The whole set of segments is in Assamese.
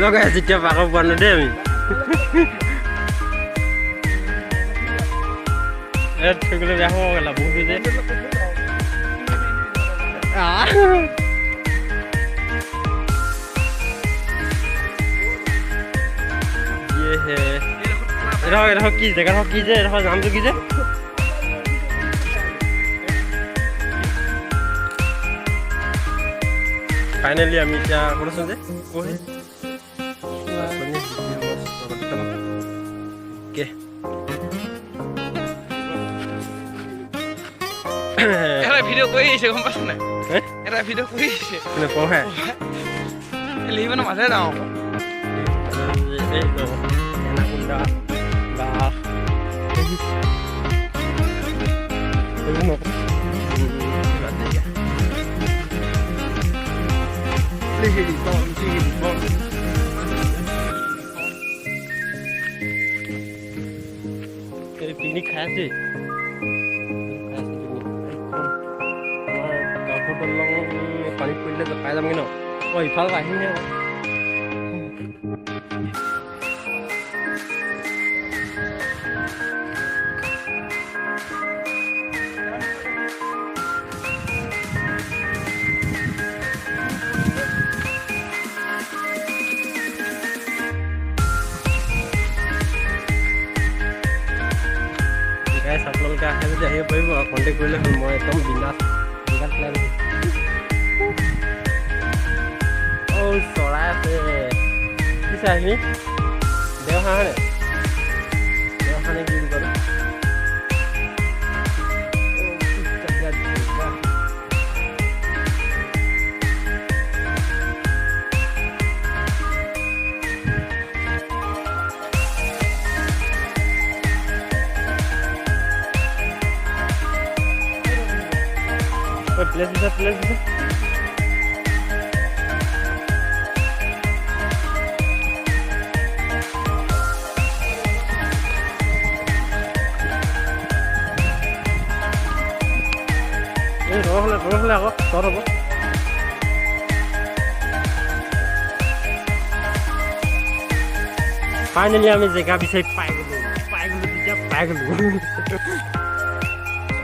লগাই যেতিয়া পাক পোৱা নাই দেই আমি থৈ বেয়া হ'ব গ'লা বহুতো যে এডোখৰ কি জেগাডোখৰ কি যে এডোখৰ নামটো কি যে ফাইনেলি আমি এতিয়া ক'ত আছোঁ যে এটা ভিডিও কৰি আহিছে গম পাইছ নাই এটা ভিডিও কৰি আহিছে পঢ়ে লিহিব না মাজে যাওঁ এনাকুণ্ডা বা পিকনিক খাই আছে পানীত পৰিলে পাই যামগৈ ন মই ইফালে আহিমহে আপোনালোকে আহে যদি আহিব পাৰিব কণ্টেক্ট কৰিলে হ'ল মই একদম বিন্দাছ প্লেন চৰাই আছে কি চাই আহিবি দেওহাঁহ নে দেওহাঁহ নে কি বুলি ক'লো প্লেচ দিছে ৰ'হলে আকৌ তত হ'ব ফাইনেলি আমি জেগা বিচাৰি পাই গ'লো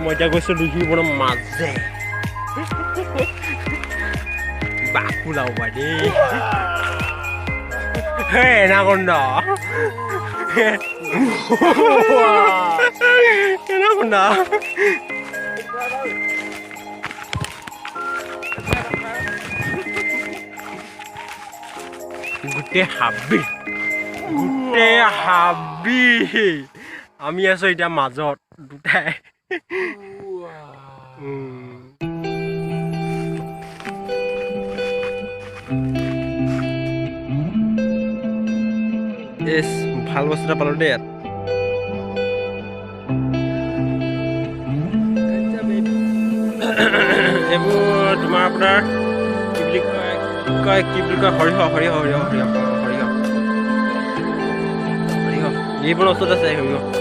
মই এতিয়া গৈছোঁ লিখিবৰ মাজে বাকু লাও পাই দেই এনাকোণ্ডা এনাকোণ্ডা গোটেই হাবি আমি আছো এতিয়া মাজত দুটাই ভাল বস্তু এটা পালো দেই ইয়াত এইবোৰ তোমাৰ আপোনাৰ কি বুলি কয় সৰিয়হ যিবোৰ বস্তুত আছে সৰিয়হ